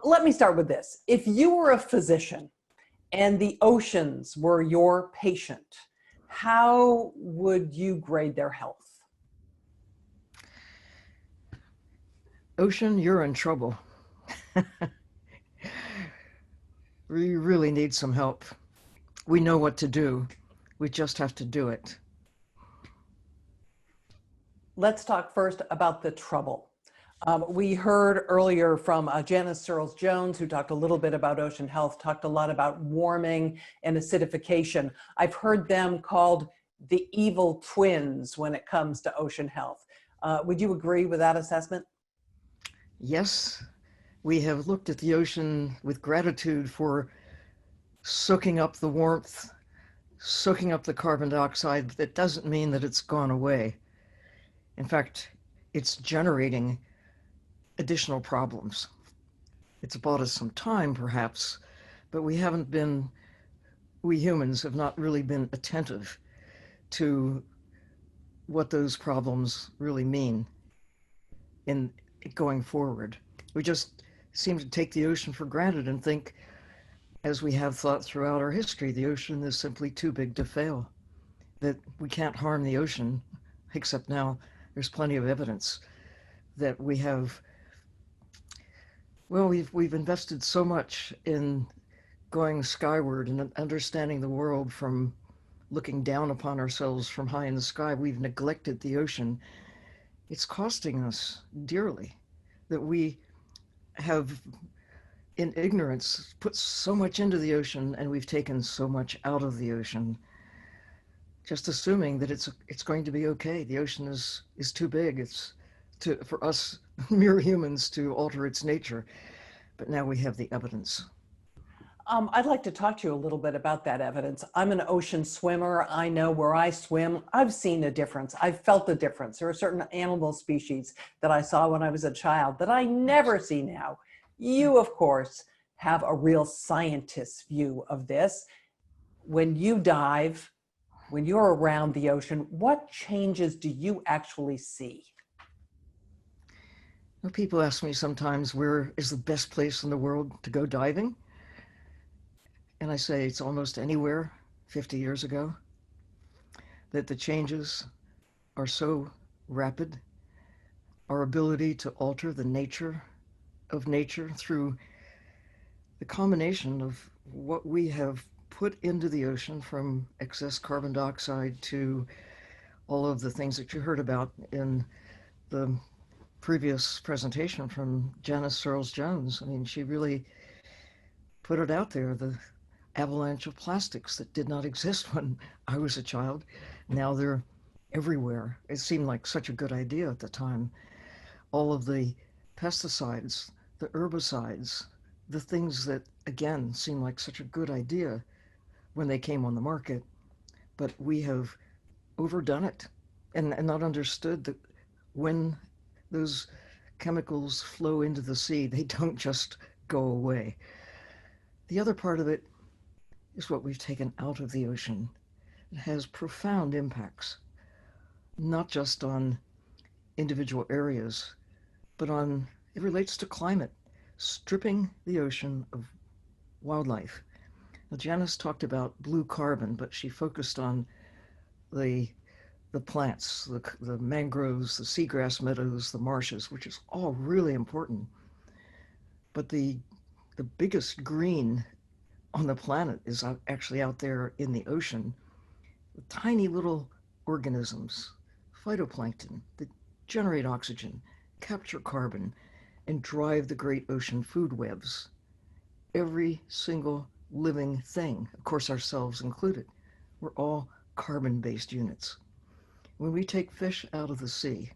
Let me start with this. If you were a physician and the oceans were your patient, how would you grade their health? Ocean, you're in trouble. We really need some help. We know what to do. We just have to do it. Let's talk first about the trouble. We heard earlier from Janice Searles-Jones, who talked a little bit about ocean health, talked a lot about warming and acidification. I've heard them called the evil twins when it comes to ocean health. Would you agree with that assessment? Yes, we have looked at the ocean with gratitude for soaking up the warmth, soaking up the carbon dioxide, but that doesn't mean that it's gone away. In fact, it's generating additional problems. It's bought us some time, perhaps, but we humans have not really been attentive to what those problems really mean in going forward. We just seem to take the ocean for granted and think, as we have thought throughout our history, the ocean is simply too big to fail, that we can't harm the ocean, except now there's plenty of evidence that we have. Well, we've invested so much in going skyward and understanding the world from looking down upon ourselves from high in the sky. We've neglected the ocean. It's costing us dearly that we have, in ignorance, put so much into the ocean and we've taken so much out of the ocean, just assuming that it's going to be okay. The ocean is too big. For us mere humans to alter its nature. But now we have the evidence. I'd like to talk to you a little bit about that evidence. I'm an ocean swimmer. I know where I swim, I've seen a difference. I've felt a difference. There are certain animal species that I saw when I was a child that I never see now. You, of course, have a real scientist's view of this. When you dive, when you're around the ocean, what changes do you actually see? Well, people ask me sometimes, where is the best place in the world to go diving? And I say it's almost anywhere 50 years ago, that the changes are so rapid. Our ability to alter the nature of nature through the combination of what we have put into the ocean, from excess carbon dioxide to all of the things that you heard about in the previous presentation from Janice Searles-Jones. I mean, she really put it out there, the avalanche of plastics that did not exist when I was a child. Now they're everywhere. It seemed like such a good idea at the time. All of the pesticides, the herbicides, the things that, again, seemed like such a good idea when they came on the market, but we have overdone it and not understood that when those chemicals flow into the sea, they don't just go away. The other part of it is what we've taken out of the ocean. It has profound impacts, not just on individual areas, but it relates to climate, stripping the ocean of wildlife. Now, Janice talked about blue carbon, but she focused on the plants, the mangroves, the seagrass meadows, the marshes, which is all really important. But the biggest green on the planet is actually out there in the ocean. The tiny little organisms, phytoplankton, that generate oxygen, capture carbon, and drive the great ocean food webs. Every single living thing, of course ourselves included, we're all carbon-based units. When we take fish out of the sea,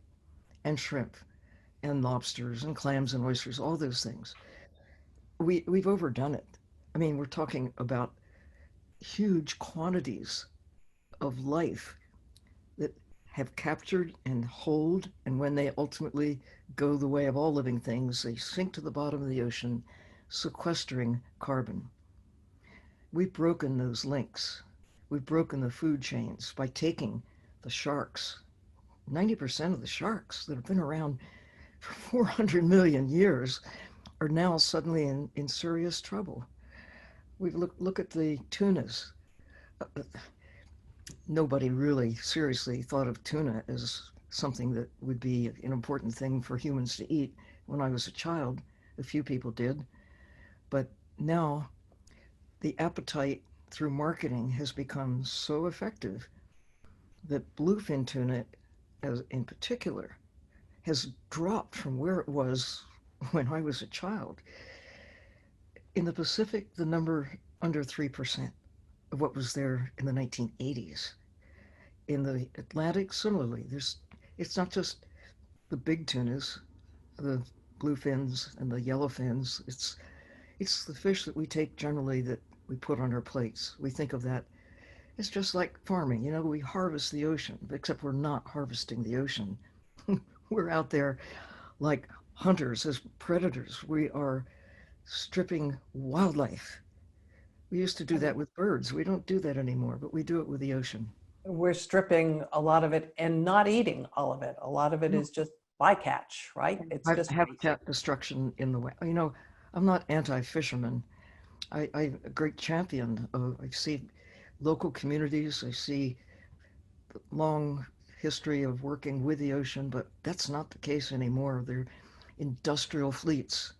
and shrimp, and lobsters, and clams, and oysters, all those things, we've overdone it. I mean, we're talking about huge quantities of life that have captured and hold, and when they ultimately go the way of all living things, they sink to the bottom of the ocean, sequestering carbon. We've broken those links. We've broken the food chains by taking the sharks, 90% of the sharks that have been around for 400 million years, are now suddenly in serious trouble. We look at the tunas. Nobody really seriously thought of tuna as something that would be an important thing for humans to eat. When I was a child, a few people did. But now the appetite through marketing has become so effective that bluefin tuna, as in particular, has dropped from where it was when I was a child. In the Pacific, the number under 3% of what was there in the 1980s. In the Atlantic, similarly, it's not just the big tunas, the bluefins and the yellowfins. It's the fish that we take generally that we put on our plates. We think of that. It's just like farming. You know, we harvest the ocean, except we're not harvesting the ocean. We're out there like hunters as predators. We are stripping wildlife. We used to do that with birds. We don't do that anymore, but we do it with the ocean. We're stripping a lot of it and not eating all of it. A lot of it is just bycatch, right? It's just waste. Habitat destruction in the way. You know, I'm not anti-fisherman. I'm a great champion of, I see local communities. I see the long history of working with the ocean, but that's not the case anymore. They're industrial fleets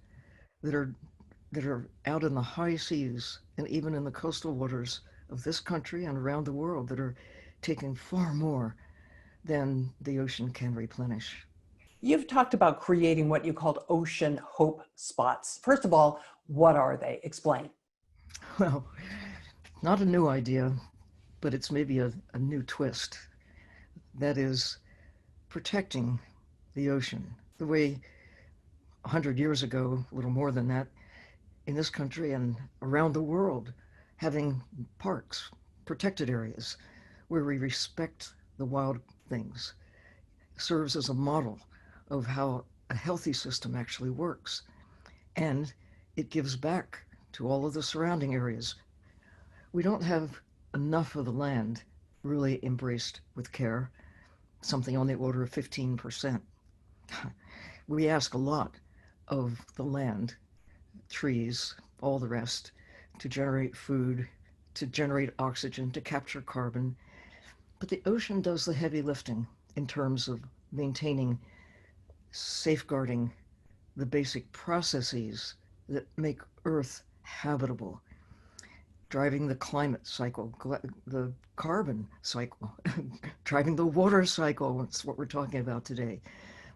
that are out in the high seas and even in the coastal waters of this country and around the world that are taking far more than the ocean can replenish. You've talked about creating what you called ocean hope spots. First of all, what are they? Explain. Well, not a new idea, but it's maybe a new twist. That is protecting the ocean the way 100 years ago, a little more than that, in this country and around the world, having parks, protected areas where we respect the wild things, serves as a model of how a healthy system actually works. And it gives back to all of the surrounding areas. We don't have enough of the land really embraced with care, something on the order of 15%. We ask a lot of the land, trees, all the rest, to generate food, to generate oxygen, to capture carbon. But the ocean does the heavy lifting in terms of maintaining, safeguarding the basic processes that make Earth habitable, driving the climate cycle, the carbon cycle, driving the water cycle. That's what we're talking about today.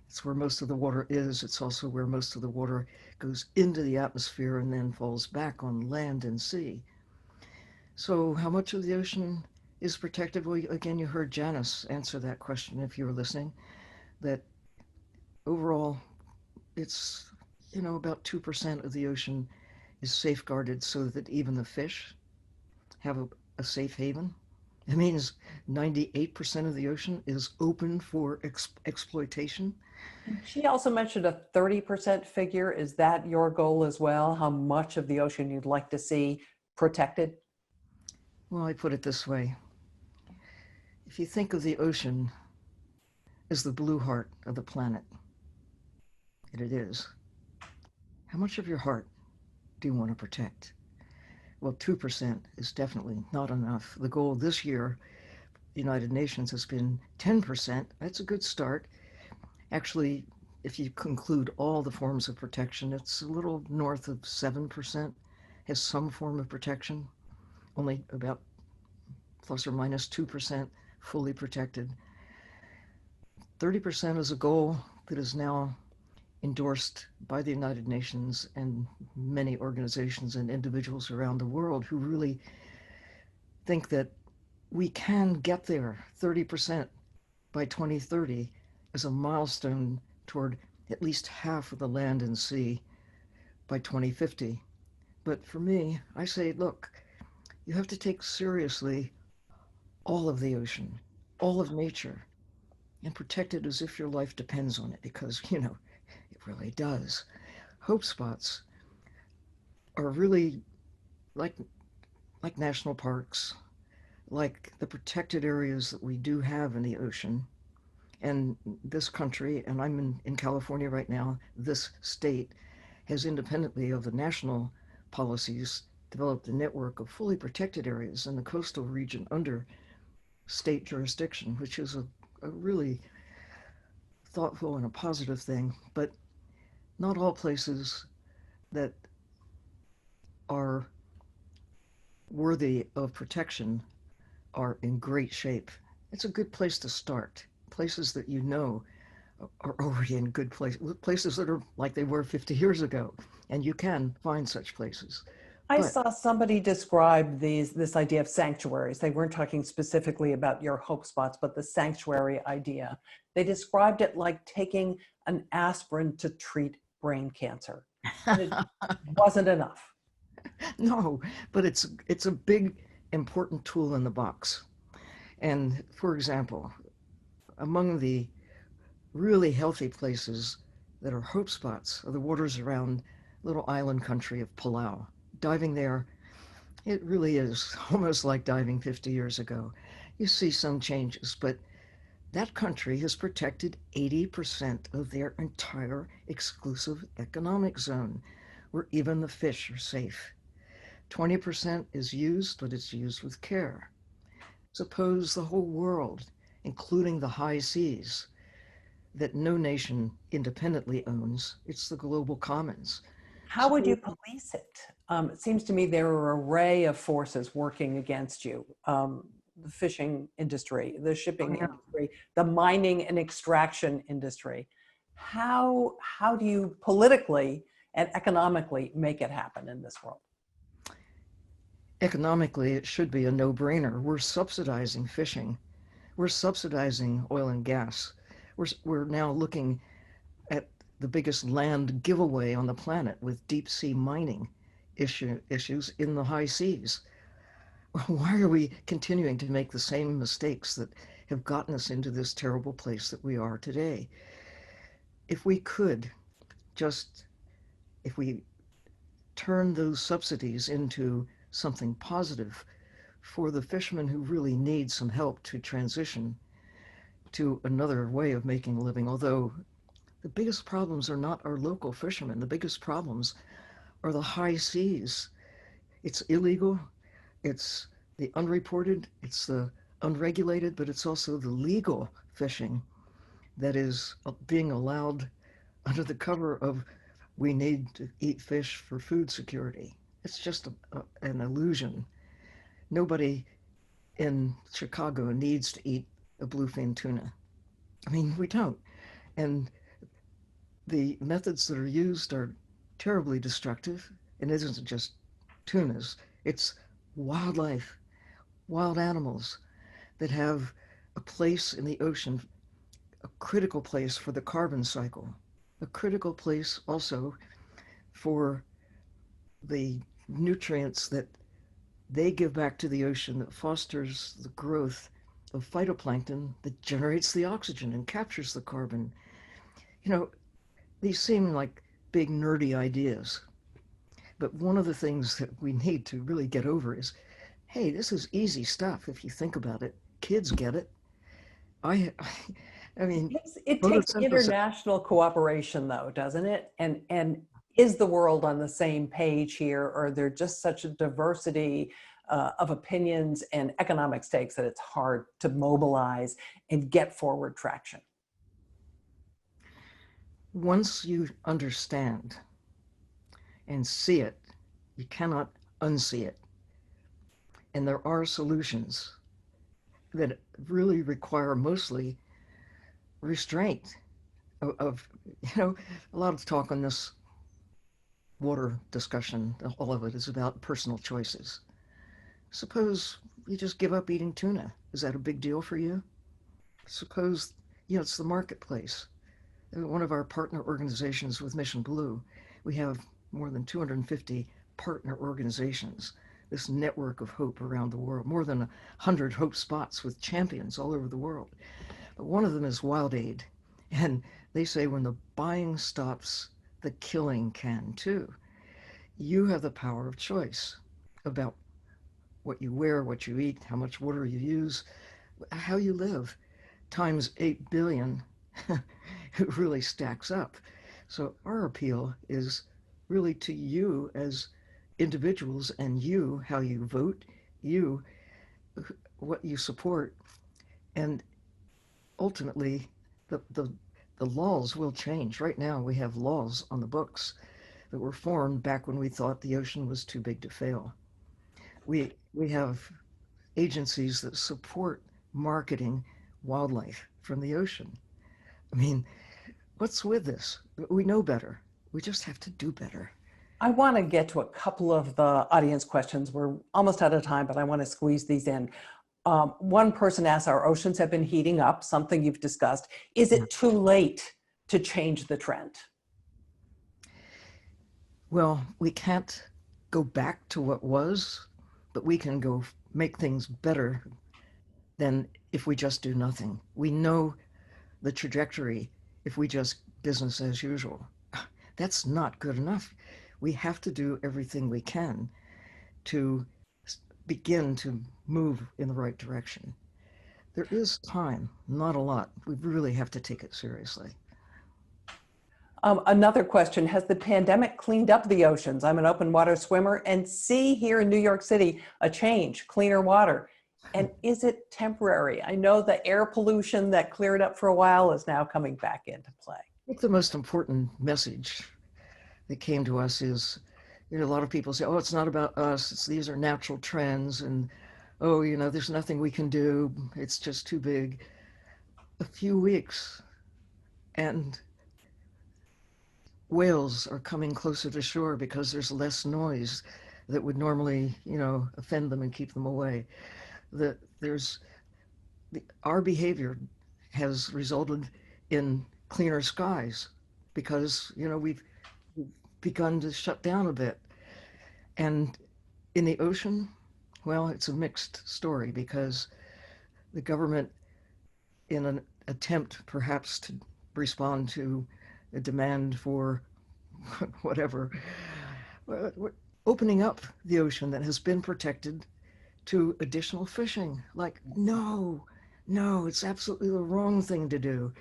It's where most of the water is. It's also where most of the water goes into the atmosphere and then falls back on land and sea. So how much of the ocean is protected? Well, again, you heard Janice answer that question if you were listening, that overall it's, about 2% of the ocean is safeguarded so that even the fish have a safe haven. It means 98% of the ocean is open for exploitation. She also mentioned a 30% figure. Is that your goal as well? How much of the ocean you'd like to see protected? Well, I put it this way. If you think of the ocean as the blue heart of the planet, and it is, how much of your heart do you want to protect? Well, 2% is definitely not enough. The goal this year, the United Nations, has been 10%. That's a good start. Actually, if you conclude all the forms of protection, it's a little north of 7% has some form of protection, only about plus or minus 2% fully protected. 30% is a goal that is now endorsed by the United Nations and many organizations and individuals around the world who really think that we can get there. 30% by 2030 as a milestone toward at least half of the land and sea by 2050. But for me, I say, look, you have to take seriously all of the ocean, all of nature, and protect it as if your life depends on it, because, it really does. Hope spots are really like national parks, like the protected areas that we do have in the ocean. And this country, and I'm in California right now, this state has independently of the national policies developed a network of fully protected areas in the coastal region under state jurisdiction, which is a really thoughtful and a positive thing. But not all places that are worthy of protection are in great shape. It's a good place to start. Places that you know are already in good places that are like they were 50 years ago, and you can find such places. I But saw somebody describe this idea of sanctuaries. They weren't talking specifically about your hope spots, but the sanctuary idea. They described it like taking an aspirin to treat brain cancer. And it wasn't enough. no, but it's a big important tool in the box. And for example, among the really healthy places that are hope spots are the waters around little island country of Palau. Diving there, it really is almost like diving 50 years ago. You see some changes, but that country has protected 80% of their entire exclusive economic zone, where even the fish are safe. 20% is used, but it's used with care. Suppose the whole world, including the high seas, that no nation independently owns, it's the global commons. How would you Suppose, police it? It seems to me there are an array of forces working against you. The fishing industry, the oh shipping yeah, industry, the mining and extraction industry. How do you politically and economically make it happen in this world? economically, it should be a no-brainer. We're subsidizing fishing. We're subsidizing oil and gas. We're now looking at the biggest land giveaway on the planet with deep sea mining issues in the high seas. Why are we continuing to make the same mistakes that have gotten us into this terrible place that we are today? If we could just, if we turn those subsidies into something positive for the fishermen who really need some help to transition to another way of making a living, although the biggest problems are not our local fishermen. The biggest problems are the high seas. It's illegal, it's the unreported, it's the unregulated, but it's also the legal fishing that is being allowed under the cover of we need to eat fish for food security. It's just an illusion. Nobody in Chicago needs to eat a bluefin tuna. I mean, we don't. And the methods that are used are terribly destructive. And it isn't just tunas, it's wildlife, wild animals that have a place in the ocean, a critical place for the carbon cycle, a critical place also for the nutrients that they give back to the ocean that fosters the growth of phytoplankton that generates the oxygen and captures the carbon. You know, these seem like big nerdy ideas, but one of the things that we need to really get over is, hey, this is easy stuff if you think about it. Kids get it. I, I mean, It takes photosynthesis. international cooperation, though, doesn't it? And is the world on the same page here, or are there just such a diversity of opinions and economic stakes that it's hard to mobilize and get forward traction? Once you understand and see it, you cannot unsee it. And there are solutions that really require mostly restraint of a lot of talk on this water discussion. All of it is about personal choices. Suppose you just give up eating tuna. Is that a big deal for you? Suppose, it's the marketplace. One of our partner organizations with Mission Blue, we have more than 250 partner organizations, this network of hope around the world, more than 100 hope spots with champions all over the world. But one of them is Wild Aid. And they say when the buying stops, the killing can too. You have the power of choice about what you wear, what you eat, how much water you use, how you live, times 8 billion. It really stacks up. So our appeal is really to you as individuals, and you, how you vote, you, what you support, and ultimately the laws will change. Right now we have laws on the books that were formed back when we thought the ocean was too big to fail. We have agencies that support marketing wildlife from the ocean. I mean, what's with this? We know better. We just have to do better. I want to get to a couple of the audience questions. We're almost out of time, but I want to squeeze these in. One person asks, our oceans have been heating up, something you've discussed. Is it too late to change the trend? Well, we can't go back to what was, but we can go make things better than if we just do nothing. We know the trajectory if we just business as usual. That's not good enough. We have to do everything we can to begin to move in the right direction. There is time, not a lot. We really have to take it seriously. Another question, has the pandemic cleaned up the oceans? I'm an open water swimmer and see here in New York City a change, cleaner water. And is it temporary? I know the air pollution that cleared up for a while is now coming back into play. I think the most important message that came to us is, a lot of people say, oh, it's not about us. These are natural trends. And, oh, there's nothing we can do. It's just too big. A few weeks and whales are coming closer to shore because there's less noise that would normally, offend them and keep them away. Our behavior has resulted in cleaner skies because, we've begun to shut down a bit. And in the ocean, well, it's a mixed story because the government, in an attempt perhaps to respond to a demand for whatever, opening up the ocean that has been protected to additional fishing. Like, no, it's absolutely the wrong thing to do.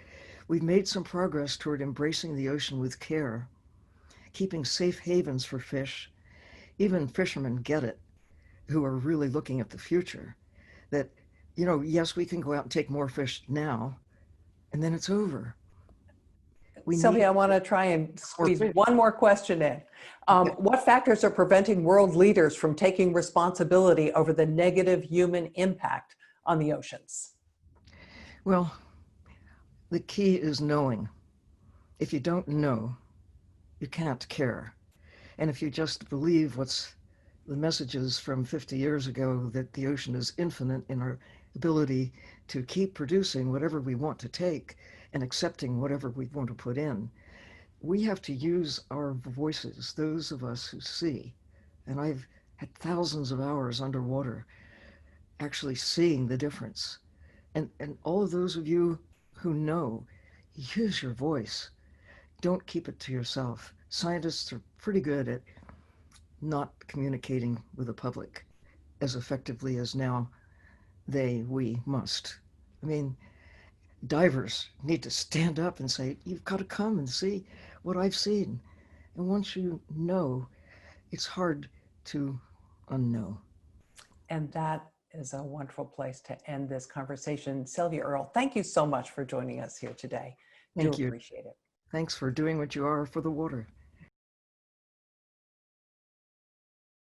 We've made some progress toward embracing the ocean with care, keeping safe havens for fish. Even fishermen get it, who are really looking at the future, that, yes, we can go out and take more fish now, and then it's over. Sylvia, I want to try and squeeze one more question in. What factors are preventing world leaders from taking responsibility over the negative human impact on the oceans? Well, the key is knowing. If you don't know, you can't care. And if you just believe what's the messages from 50 years ago, that the ocean is infinite in our ability to keep producing whatever we want to take and accepting whatever we want to put in, we have to use our voices, those of us who see. And I've had thousands of hours underwater actually seeing the difference. And all of those of you who know, use your voice. Don't keep it to yourself. Scientists are pretty good at not communicating with the public as effectively as now we must. I mean, divers need to stand up and say, you've got to come and see what I've seen. And once you know, it's hard to unknow. And that is a wonderful place to end this conversation. Sylvia, Earle, thank you so much for joining us here today. Thank you. Appreciate it. Thanks for doing what you are for the water.